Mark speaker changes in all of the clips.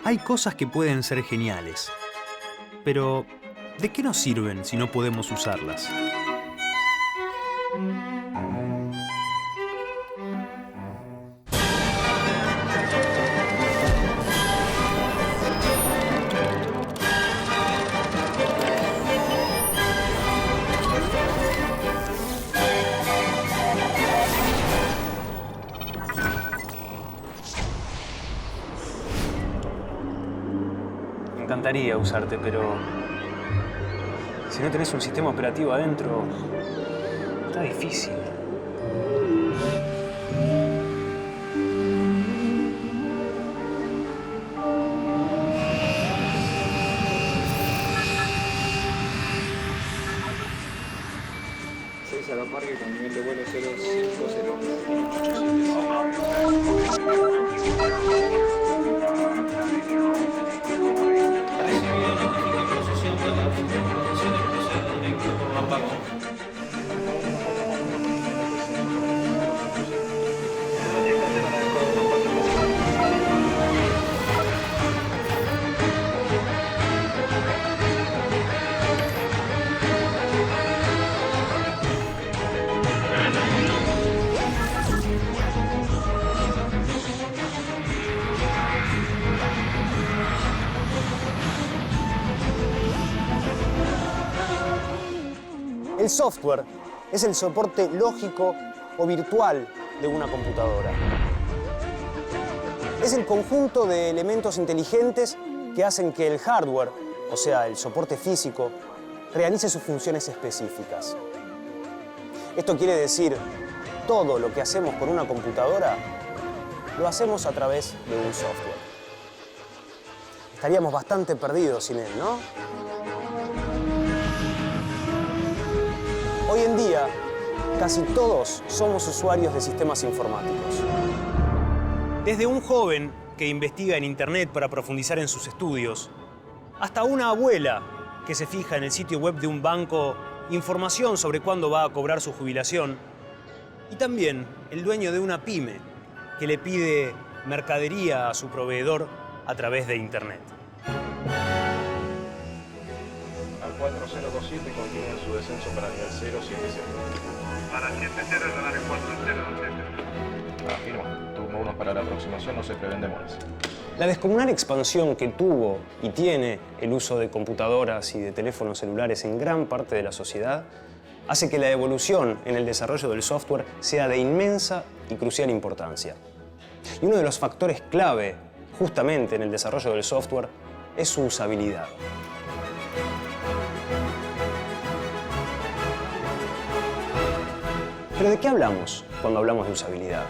Speaker 1: Hay cosas que pueden ser geniales, pero ¿de qué nos sirven si no podemos usarlas? Me encantaría usarte, pero si no tenés un sistema operativo adentro, está difícil.
Speaker 2: A la Parque con nivel de vuelo 050.
Speaker 3: Recibido notifique procesión para la información de proceder directo por la pago.
Speaker 4: El software es el soporte lógico o virtual de una computadora. Es el conjunto de elementos inteligentes que hacen que el hardware, o sea, el soporte físico, realice sus funciones específicas. Esto quiere decir, todo lo que hacemos con una computadora lo hacemos a través de un software. Estaríamos bastante perdidos sin él, ¿no? Hoy en día, casi todos somos usuarios de sistemas informáticos.
Speaker 1: Desde un joven que investiga en Internet para profundizar en sus estudios, hasta una abuela que se fija en el sitio web de un banco información sobre cuándo va a cobrar su jubilación, y también el dueño de una pyme que le pide mercadería a su proveedor a través de Internet.
Speaker 5: Al 4027 continúa su descenso para nivel 070.
Speaker 6: Para 70 dólares 4027.
Speaker 5: Afirma. Turno 1 para la aproximación, no se prevén demoras.
Speaker 4: La descomunal expansión que tuvo y tiene el uso de computadoras y de teléfonos celulares en gran parte de la sociedad hace que la evolución en el desarrollo del software sea de inmensa y crucial importancia. Y uno de los factores clave justamente en el desarrollo del software es su usabilidad. ¿Pero de qué hablamos cuando hablamos de usabilidad?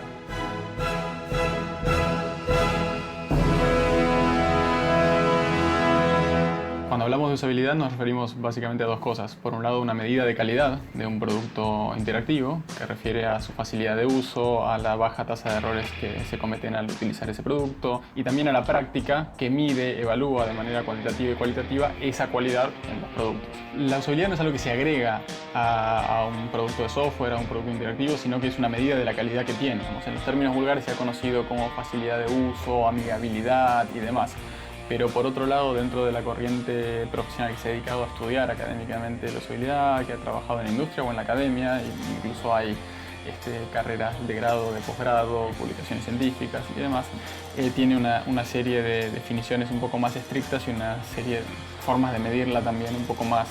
Speaker 7: Cuando hablamos de usabilidad nos referimos básicamente a dos cosas. Por un lado, una medida de calidad de un producto interactivo que refiere a su facilidad de uso, a la baja tasa de errores que se cometen al utilizar ese producto y también a la práctica que mide, evalúa de manera cuantitativa y cualitativa esa cualidad en los productos. La usabilidad no es algo que se agrega a un producto de software, a un producto interactivo, sino que es una medida de la calidad que tiene. En los términos vulgares se ha conocido como facilidad de uso, amigabilidad y demás. Pero por otro lado, dentro de la corriente profesional que se ha dedicado a estudiar académicamente la usabilidad, que ha trabajado en la industria o en la academia, incluso hay carreras de grado, de posgrado, publicaciones científicas y demás, tiene una serie de definiciones un poco más estrictas y una serie de formas de medirla también un poco más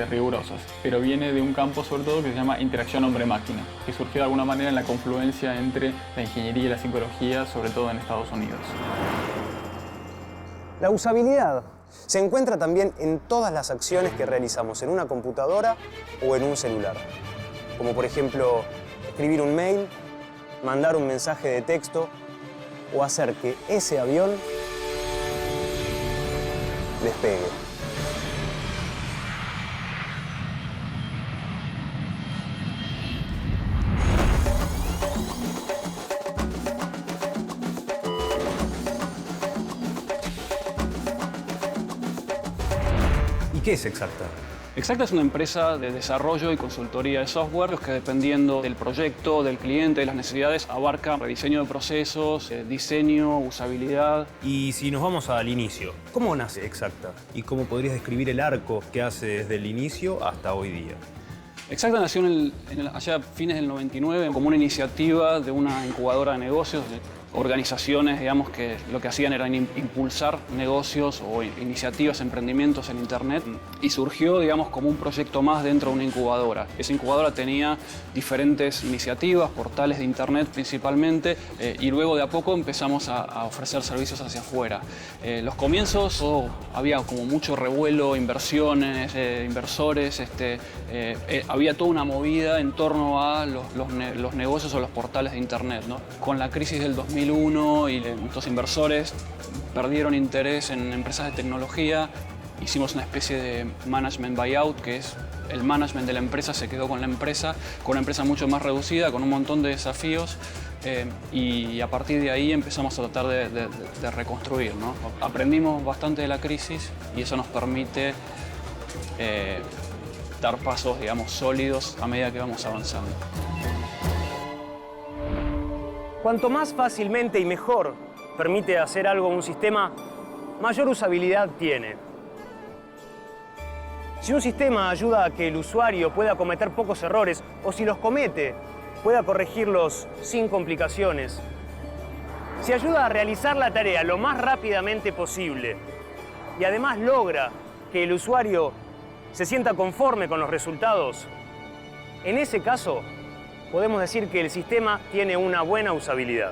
Speaker 7: rigurosas. Pero viene de un campo sobre todo que se llama interacción hombre-máquina, que surgió de alguna manera en la confluencia entre la ingeniería y la psicología, sobre todo en Estados Unidos.
Speaker 4: La usabilidad se encuentra también en todas las acciones que realizamos en una computadora o en un celular. Como por ejemplo, escribir un mail, mandar un mensaje de texto o hacer que ese avión despegue.
Speaker 1: ¿Y qué es exactamente?
Speaker 8: Exacta es una empresa de desarrollo y consultoría de software que, dependiendo del proyecto, del cliente, de las necesidades, abarca rediseño de procesos, diseño, usabilidad.
Speaker 1: Y si nos vamos al inicio, ¿cómo nace Exacta? ¿Y cómo podrías describir el arco que hace desde el inicio hasta hoy día?
Speaker 8: Exacta nació allá a fines del 99 como una iniciativa de una incubadora de negocios, de organizaciones, digamos, que lo que hacían era impulsar negocios o iniciativas, emprendimientos en Internet, y surgió, digamos, como un proyecto más dentro de una incubadora. Esa incubadora tenía diferentes iniciativas, portales de Internet principalmente, y luego de a poco empezamos a ofrecer servicios hacia afuera. Los comienzos había como mucho revuelo, inversiones, inversores, había toda una movida en torno a los negocios o los portales de Internet, ¿no? Con la crisis del 2001 y muchos inversores perdieron interés en empresas de tecnología, hicimos una especie de management buyout, que es el management de la empresa se quedó con una empresa mucho más reducida, con un montón de desafíos, y a partir de ahí empezamos a tratar de reconstruir, ¿no? Aprendimos bastante de la crisis y eso nos permite dar pasos, digamos, sólidos a medida que vamos avanzando.
Speaker 1: Cuanto más fácilmente y mejor permite hacer algo un sistema, mayor usabilidad tiene. Si un sistema ayuda a que el usuario pueda cometer pocos errores, o si los comete, pueda corregirlos sin complicaciones, si ayuda a realizar la tarea lo más rápidamente posible y además logra que el usuario se sienta conforme con los resultados, en ese caso, podemos decir que el sistema tiene una buena usabilidad.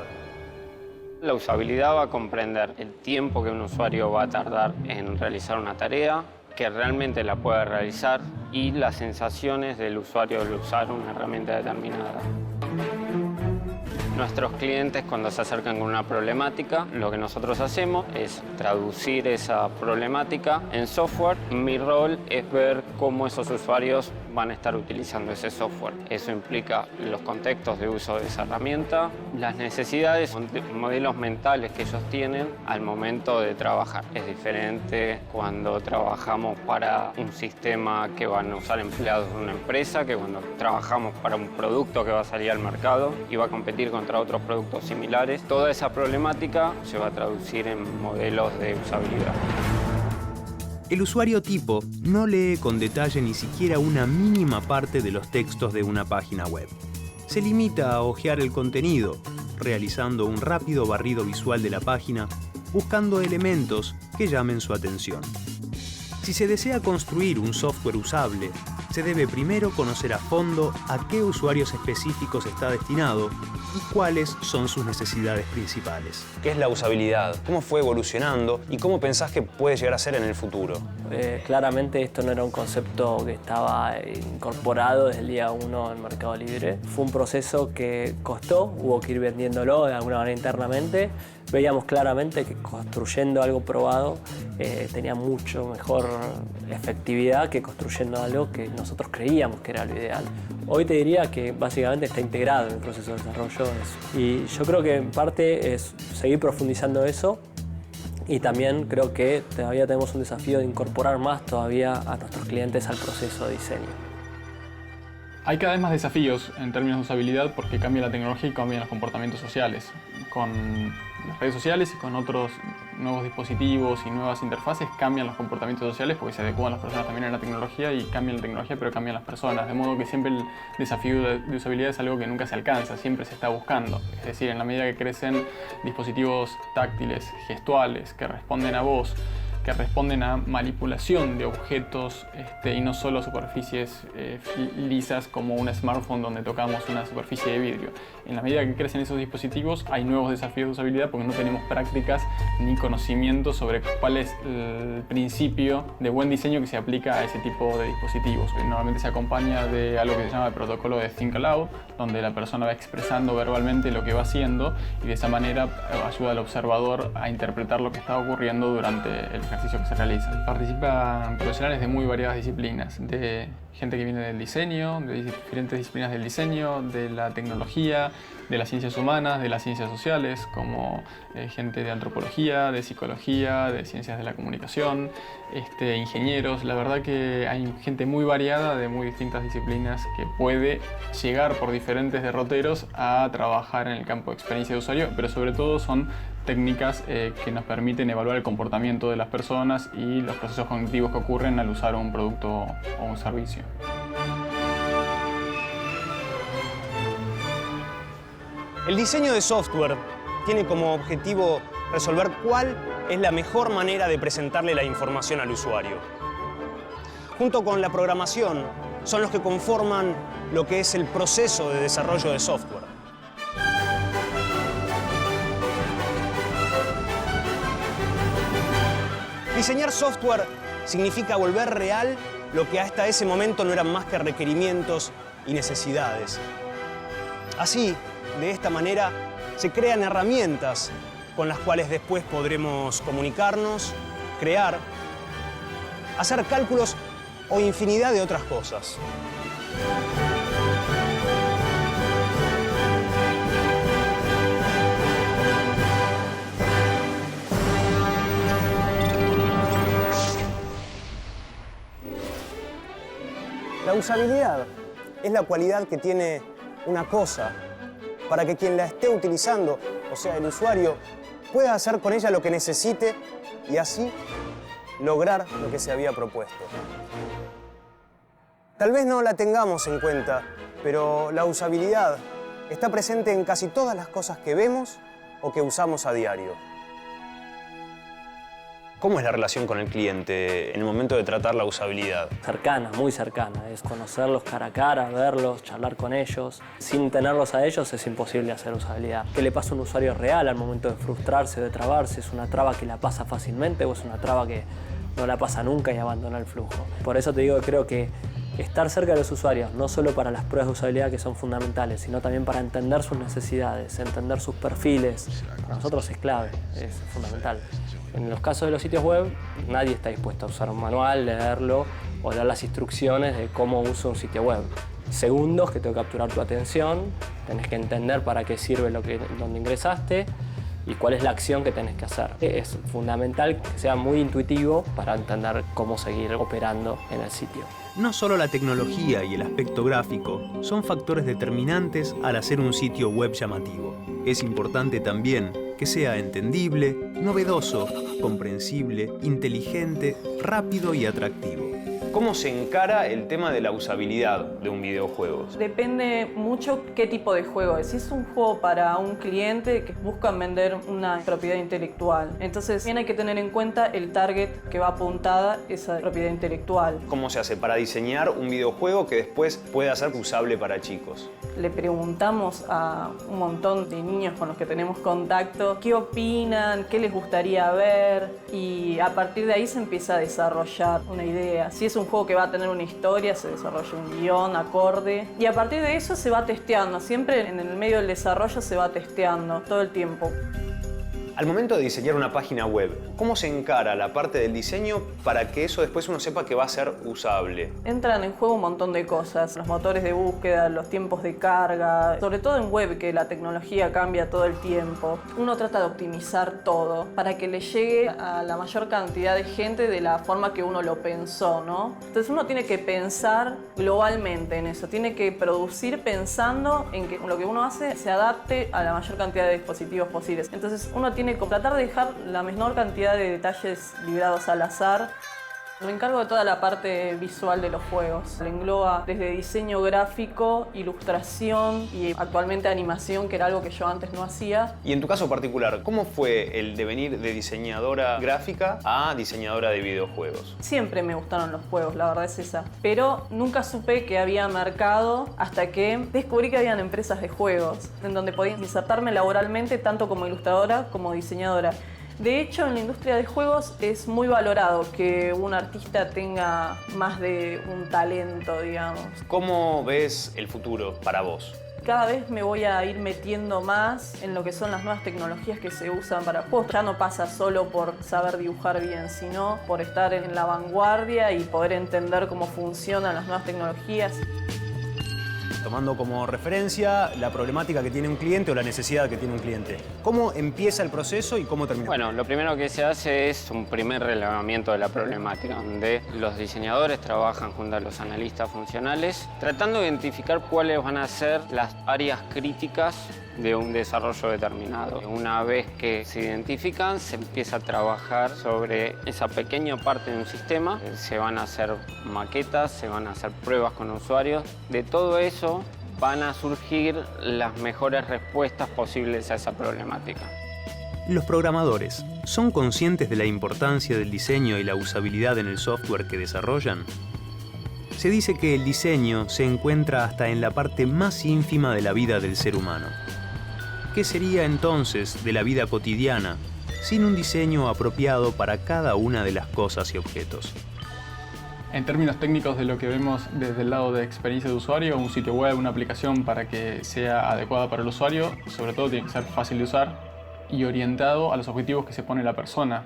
Speaker 9: La usabilidad va a comprender el tiempo que un usuario va a tardar en realizar una tarea, que realmente la pueda realizar, y las sensaciones del usuario al usar una herramienta determinada. Nuestros clientes, cuando se acercan con una problemática, lo que nosotros hacemos es traducir esa problemática en software. Mi rol es ver cómo esos usuarios van a estar utilizando ese software. Eso implica los contextos de uso de esa herramienta, las necesidades, modelos mentales que ellos tienen al momento de trabajar. Es diferente cuando trabajamos para un sistema que van a usar empleados de una empresa, que cuando trabajamos para un producto que va a salir al mercado y va a competir contra otros productos similares. Toda esa problemática se va a traducir en modelos de usabilidad.
Speaker 1: El usuario tipo no lee con detalle ni siquiera una mínima parte de los textos de una página web. Se limita a hojear el contenido, realizando un rápido barrido visual de la página, buscando elementos que llamen su atención. Si se desea construir un software usable, se debe primero conocer a fondo a qué usuarios específicos está destinado y cuáles son sus necesidades principales.
Speaker 4: ¿Qué es la usabilidad? ¿Cómo fue evolucionando? ¿Y cómo pensás que puede llegar a ser en el futuro?
Speaker 10: Claramente esto no era un concepto que estaba incorporado desde el día 1 en Mercado Libre. Fue un proceso que costó, hubo que ir vendiéndolo de alguna manera internamente. Veíamos claramente que construyendo algo probado tenía mucho mejor efectividad que construyendo algo que nosotros creíamos que era lo ideal. Hoy te diría que básicamente está integrado en el proceso de desarrollo y yo creo que en parte es seguir profundizando eso, y también creo que todavía tenemos un desafío de incorporar más todavía a nuestros clientes al proceso de diseño.
Speaker 7: Hay cada vez más desafíos en términos de usabilidad porque cambia la tecnología y cambian los comportamientos sociales. Con las redes sociales y con otros nuevos dispositivos y nuevas interfaces cambian los comportamientos sociales porque se adecuan las personas también a la tecnología y cambian la tecnología pero cambian las personas. De modo que siempre el desafío de usabilidad es algo que nunca se alcanza, siempre se está buscando. Es decir, en la medida que crecen dispositivos táctiles, gestuales, que responden a voz, que responden a manipulación de objetos y no solo superficies lisas como un smartphone donde tocamos una superficie de vidrio. En la medida que crecen esos dispositivos hay nuevos desafíos de usabilidad porque no tenemos prácticas ni conocimientos sobre cuál es el principio de buen diseño que se aplica a ese tipo de dispositivos. Normalmente se acompaña de algo que se llama el protocolo de Think Aloud, donde la persona va expresando verbalmente lo que va haciendo y de esa manera ayuda al observador a interpretar lo que está ocurriendo durante el ejercicio que se realiza. Participan profesionales de muy variadas disciplinas, de gente que viene del diseño, de diferentes disciplinas del diseño, de la tecnología, de las ciencias humanas, de las ciencias sociales, como gente de antropología, de psicología, de ciencias de la comunicación, ingenieros. La verdad que hay gente muy variada de muy distintas disciplinas que puede llegar por diferentes derroteros a trabajar en el campo de experiencia de usuario, pero sobre todo son técnicas que nos permiten evaluar el comportamiento de las personas y los procesos cognitivos que ocurren al usar un producto o un servicio.
Speaker 1: El diseño de software tiene como objetivo resolver cuál es la mejor manera de presentarle la información al usuario. Junto con la programación, son los que conforman lo que es el proceso de desarrollo de software. Diseñar software significa volver real lo que hasta ese momento no eran más que requerimientos y necesidades. Así, de esta manera, se crean herramientas con las cuales después podremos comunicarnos, crear, hacer cálculos o infinidad de otras cosas. La usabilidad es la cualidad que tiene una cosa para que quien la esté utilizando, o sea, el usuario, pueda hacer con ella lo que necesite y así lograr lo que se había propuesto. Tal vez no la tengamos en cuenta, pero la usabilidad está presente en casi todas las cosas que vemos o que usamos a diario. ¿Cómo es la relación con el cliente en el momento de tratar la usabilidad?
Speaker 10: Cercana, muy cercana. Es conocerlos cara a cara, verlos, charlar con ellos. Sin tenerlos a ellos es imposible hacer usabilidad. ¿Qué le pasa a un usuario real al momento de frustrarse, de trabarse? ¿Es una traba que la pasa fácilmente o es una traba que no la pasa nunca y abandona el flujo? Por eso te digo que creo que estar cerca de los usuarios, no solo para las pruebas de usabilidad que son fundamentales, sino también para entender sus necesidades, entender sus perfiles, para nosotros es clave, es fundamental. En los casos de los sitios web, nadie está dispuesto a usar un manual, leerlo o leer las instrucciones de cómo uso un sitio web. Segundos que tengo que capturar tu atención, tenés que entender para qué sirve donde ingresaste y cuál es la acción que tenés que hacer. Es fundamental que sea muy intuitivo para entender cómo seguir operando en el sitio.
Speaker 1: No solo la tecnología y el aspecto gráfico son factores determinantes al hacer un sitio web llamativo. Es importante también que sea entendible, novedoso, comprensible, inteligente, rápido y atractivo. ¿Cómo se encara el tema de la usabilidad de un videojuego?
Speaker 11: Depende mucho qué tipo de juego es. Si es un juego para un cliente que busca vender una propiedad intelectual, entonces bien hay que tener en cuenta el target que va apuntada esa propiedad intelectual.
Speaker 1: ¿Cómo se hace para diseñar un videojuego que después pueda ser usable para chicos?
Speaker 11: Le preguntamos a un montón de niños con los que tenemos contacto qué opinan, qué les gustaría ver y a partir de ahí se empieza a desarrollar una idea. Si es un juego que va a tener una historia, se desarrolla un guión acorde y a partir de eso se va testeando. Siempre en el medio del desarrollo se va testeando todo el tiempo.
Speaker 1: Al momento de diseñar una página web, ¿cómo se encara la parte del diseño para que eso después uno sepa que va a ser usable?
Speaker 11: Entran en juego un montón de cosas, los motores de búsqueda, los tiempos de carga, sobre todo en web que la tecnología cambia todo el tiempo. Uno trata de optimizar todo para que le llegue a la mayor cantidad de gente de la forma que uno lo pensó, ¿no? Entonces uno tiene que pensar globalmente en eso, tiene que producir pensando en que lo que uno hace se adapte a la mayor cantidad de dispositivos posibles. Entonces uno tiene que tratar de dejar la menor cantidad de detalles librados al azar. Me encargo de toda la parte visual de los juegos. Le engloba desde diseño gráfico, ilustración y actualmente animación, que era algo que yo antes no hacía.
Speaker 1: Y en tu caso particular, ¿cómo fue el devenir de diseñadora gráfica a diseñadora de videojuegos?
Speaker 11: Siempre me gustaron los juegos, la verdad es esa. Pero nunca supe que había mercado hasta que descubrí que habían empresas de juegos en donde podía insertarme laboralmente tanto como ilustradora como diseñadora. De hecho, en la industria de juegos es muy valorado que un artista tenga más de un talento, digamos.
Speaker 1: ¿Cómo ves el futuro para vos?
Speaker 11: Cada vez me voy a ir metiendo más en lo que son las nuevas tecnologías que se usan para juegos. Ya no pasa solo por saber dibujar bien, sino por estar en la vanguardia y poder entender cómo funcionan las nuevas tecnologías.
Speaker 1: Tomando como referencia la problemática que tiene un cliente o la necesidad que tiene un cliente. ¿Cómo empieza el proceso y cómo termina?
Speaker 9: Bueno, lo primero que se hace es un primer relevamiento de la problemática, donde los diseñadores trabajan junto a los analistas funcionales, tratando de identificar cuáles van a ser las áreas críticas de un desarrollo determinado. Una vez que se identifican, se empieza a trabajar sobre esa pequeña parte de un sistema. Se van a hacer maquetas, se van a hacer pruebas con usuarios. De todo eso van a surgir las mejores respuestas posibles a esa problemática.
Speaker 1: ¿Los programadores son conscientes de la importancia del diseño y la usabilidad en el software que desarrollan? Se dice que el diseño se encuentra hasta en la parte más ínfima de la vida del ser humano. ¿Qué sería entonces de la vida cotidiana sin un diseño apropiado para cada una de las cosas y objetos?
Speaker 7: En términos técnicos de lo que vemos desde el lado de experiencia de usuario, un sitio web, una aplicación para que sea adecuada para el usuario, sobre todo tiene que ser fácil de usar y orientado a los objetivos que se pone la persona,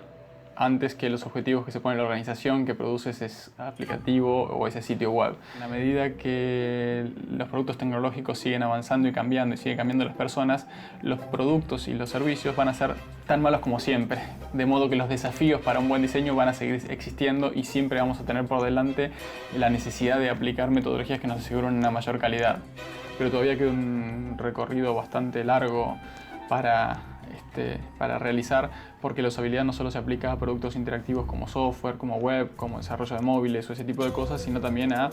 Speaker 7: antes que los objetivos que se pone la organización que produce ese aplicativo o ese sitio web. A la medida que los productos tecnológicos siguen avanzando y siguen cambiando las personas, los productos y los servicios van a ser tan malos como siempre. De modo que los desafíos para un buen diseño van a seguir existiendo y siempre vamos a tener por delante la necesidad de aplicar metodologías que nos aseguren una mayor calidad. Pero todavía queda un recorrido bastante largo para realizar, porque la usabilidad no solo se aplica a productos interactivos como software, como web, como desarrollo de móviles o ese tipo de cosas, sino también a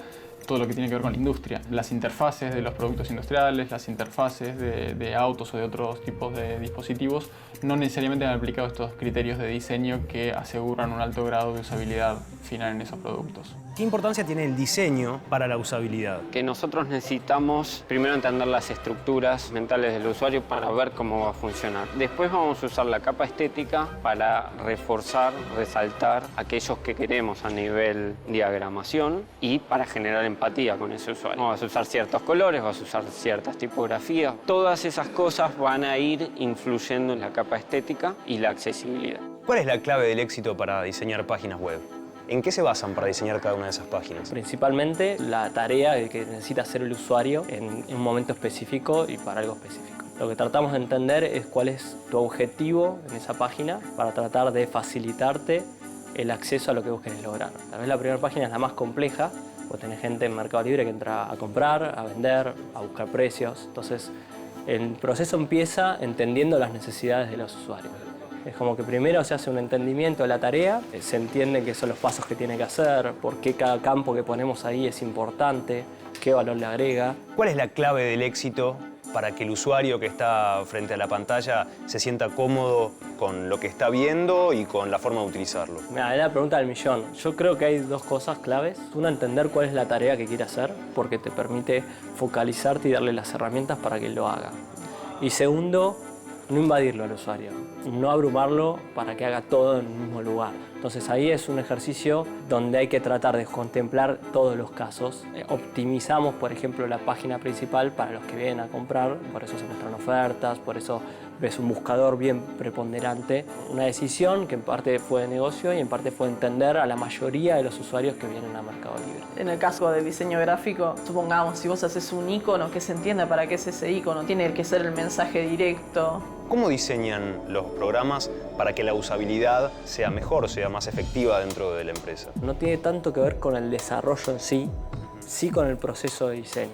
Speaker 7: todo lo que tiene que ver con la industria. Las interfaces de los productos industriales, las interfaces de autos o de otros tipos de dispositivos no necesariamente han aplicado estos criterios de diseño que aseguran un alto grado de usabilidad final en esos productos.
Speaker 1: ¿Qué importancia tiene el diseño para la usabilidad?
Speaker 9: Que nosotros necesitamos primero entender las estructuras mentales del usuario para ver cómo va a funcionar. Después vamos a usar la capa estética para reforzar, resaltar aquellos que queremos a nivel diagramación y para generar empatía con ese usuario. Vas a usar ciertos colores, vas a usar ciertas tipografías. Todas esas cosas van a ir influyendo en la capa estética y la accesibilidad.
Speaker 4: ¿Cuál es la clave del éxito para diseñar páginas web? ¿En qué se basan para diseñar cada una de esas páginas?
Speaker 10: Principalmente la tarea que necesita hacer el usuario en un momento específico y para algo específico. Lo que tratamos de entender es cuál es tu objetivo en esa página para tratar de facilitarte el acceso a lo que vos querés lograr. Tal vez la primera página es la más compleja, porque tenés gente en Mercado Libre que entra a comprar, a vender, a buscar precios. Entonces, el proceso empieza entendiendo las necesidades de los usuarios. Es como que primero se hace un entendimiento de la tarea, se entiende qué son los pasos que tiene que hacer, por qué cada campo que ponemos ahí es importante, qué valor le agrega.
Speaker 4: ¿Cuál es la clave del éxito para que el usuario que está frente a la pantalla se sienta cómodo con lo que está viendo y con la forma de utilizarlo?
Speaker 10: Mira, es la pregunta del millón. Yo creo que hay dos cosas claves. Una, entender cuál es la tarea que quiere hacer, porque te permite focalizarte y darle las herramientas para que lo haga. Y segundo, no invadirlo al usuario, no abrumarlo para que haga todo en el mismo lugar. Entonces ahí es un ejercicio donde hay que tratar de contemplar todos los casos. Optimizamos, por ejemplo, la página principal para los que vienen a comprar, por eso se muestran ofertas, por eso ves un buscador bien preponderante. Una decisión que en parte fue de negocio y en parte fue entender a la mayoría de los usuarios que vienen a Mercado Libre.
Speaker 11: En el caso del diseño gráfico, supongamos, si vos haces un icono, que se entienda para qué es ese icono, tiene que ser el mensaje directo.
Speaker 4: ¿Cómo diseñan los programas para que la usabilidad sea mejor, sea más efectiva dentro de la empresa?
Speaker 10: No tiene tanto que ver con el desarrollo en sí, sí con el proceso de diseño.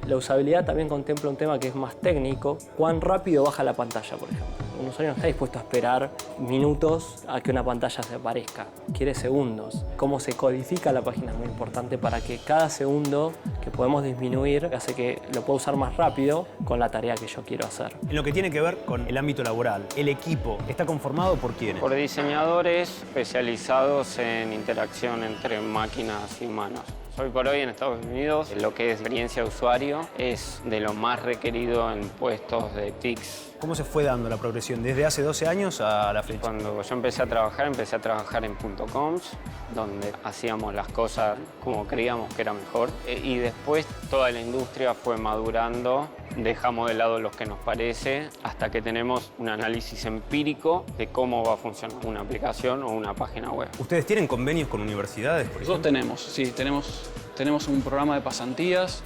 Speaker 10: La usabilidad también contempla un tema que es más técnico, cuán rápido baja la pantalla, por ejemplo. Un usuario no está dispuesto a esperar minutos a que una pantalla se aparezca, quiere segundos. Cómo se codifica la página es muy importante para que cada segundo que podemos disminuir hace que lo pueda usar más rápido con la tarea que yo quiero hacer.
Speaker 1: En lo que tiene que ver con el ámbito laboral, el equipo está conformado por quiénes?
Speaker 9: Por diseñadores especializados en interacción entre máquinas y humanos. Hoy por hoy en Estados Unidos lo que es experiencia de usuario es de lo más requerido en puestos de TICs.
Speaker 1: ¿Cómo se fue dando la progresión desde hace 12 años a la fecha?
Speaker 9: Cuando yo empecé a trabajar en .coms, donde hacíamos las cosas como creíamos que era mejor. Y después toda la industria fue madurando dejamos de lado los que nos parece hasta que tenemos un análisis empírico de cómo va a funcionar una aplicación o una página web.
Speaker 1: ¿Ustedes tienen convenios con universidades, por ejemplo?
Speaker 8: Nosotros tenemos un programa de pasantías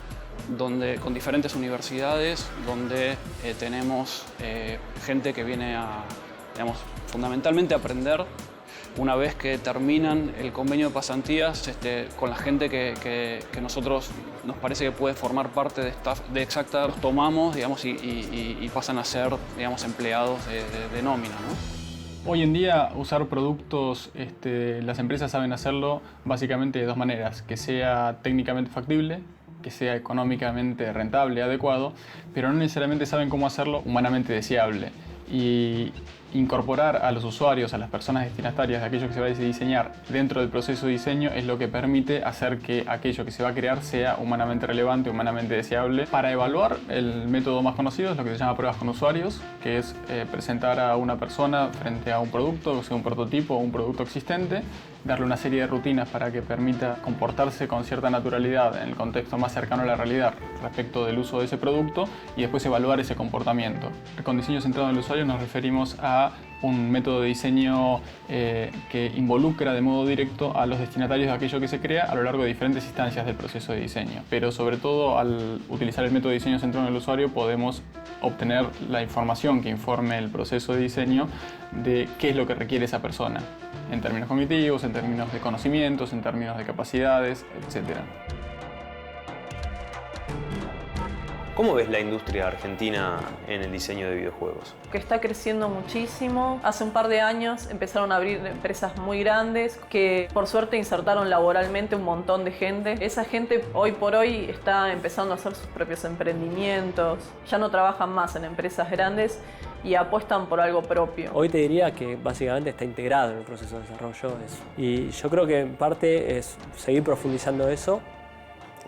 Speaker 8: con diferentes universidades, donde tenemos gente que viene digamos, fundamentalmente a aprender. Una vez que terminan el convenio de pasantías, con la gente que nosotros nos parece que puede formar parte de staff de Xacta, los tomamos, digamos, y pasan a ser, digamos, empleados de nómina, ¿no?
Speaker 7: Hoy en día usar productos, las empresas saben hacerlo básicamente de dos maneras: que sea técnicamente factible, que sea económicamente rentable, adecuado, pero no necesariamente saben cómo hacerlo humanamente deseable. Y incorporar a los usuarios, a las personas destinatarias de aquello que se va a diseñar dentro del proceso de diseño es lo que permite hacer que aquello que se va a crear sea humanamente relevante, humanamente deseable. Para evaluar, el método más conocido es lo que se llama pruebas con usuarios, que es presentar a una persona frente a un producto, sea un prototipo o un producto existente, darle una serie de rutinas para que permita comportarse con cierta naturalidad en el contexto más cercano a la realidad respecto del uso de ese producto, y después evaluar ese comportamiento. Con diseño centrado en el usuario nos referimos a un método de diseño que involucra de modo directo a los destinatarios de aquello que se crea a lo largo de diferentes instancias del proceso de diseño. Pero sobre todo, al utilizar el método de diseño centrado en el usuario, podemos obtener la información que informe el proceso de diseño de qué es lo que requiere esa persona, en términos cognitivos, en términos de conocimientos, en términos de capacidades, etc.
Speaker 1: ¿Cómo ves la industria argentina en el diseño de videojuegos?
Speaker 11: Que está creciendo muchísimo. Hace un par de años empezaron a abrir empresas muy grandes que por suerte insertaron laboralmente un montón de gente. Esa gente hoy por hoy está empezando a hacer sus propios emprendimientos. Ya no trabajan más en empresas grandes y apuestan por algo propio.
Speaker 10: Hoy te diría que básicamente está integrado en el proceso de desarrollo eso. Y yo creo que en parte es seguir profundizando eso.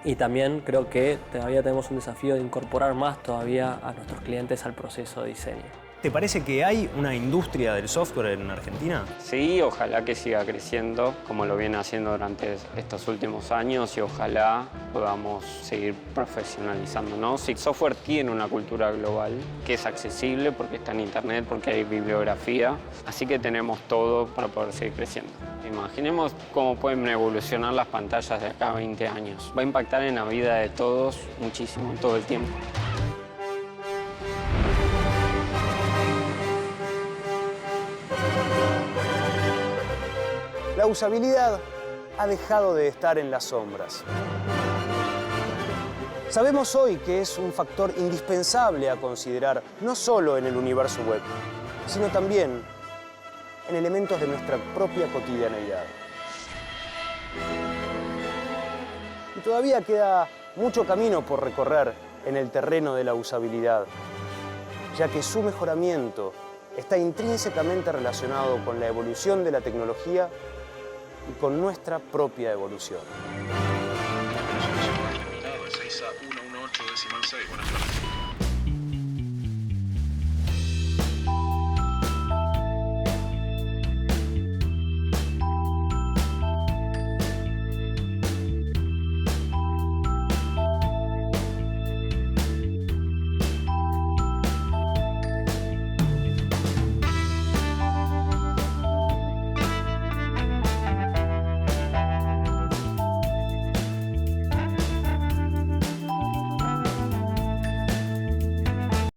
Speaker 10: Y también creo que todavía tenemos un desafío de incorporar más todavía a nuestros clientes al proceso de diseño.
Speaker 1: ¿Te parece que hay una industria del software en Argentina?
Speaker 9: Sí, ojalá que siga creciendo como lo viene haciendo durante estos últimos años, y ojalá podamos seguir profesionalizándonos. El software tiene una cultura global que es accesible porque está en internet, porque hay bibliografía, así que tenemos todo para poder seguir creciendo. Imaginemos cómo pueden evolucionar las pantallas de acá a 20 años. Va a impactar en la vida de todos muchísimo, todo el tiempo.
Speaker 1: La usabilidad ha dejado de estar en las sombras. Sabemos hoy que es un factor indispensable a considerar no solo en el universo web, sino también en elementos de nuestra propia cotidianeidad. Y todavía queda mucho camino por recorrer en el terreno de la usabilidad, ya que su mejoramiento está intrínsecamente relacionado con la evolución de la tecnología y con nuestra propia evolución.
Speaker 6: 6 a 118 decimal 6.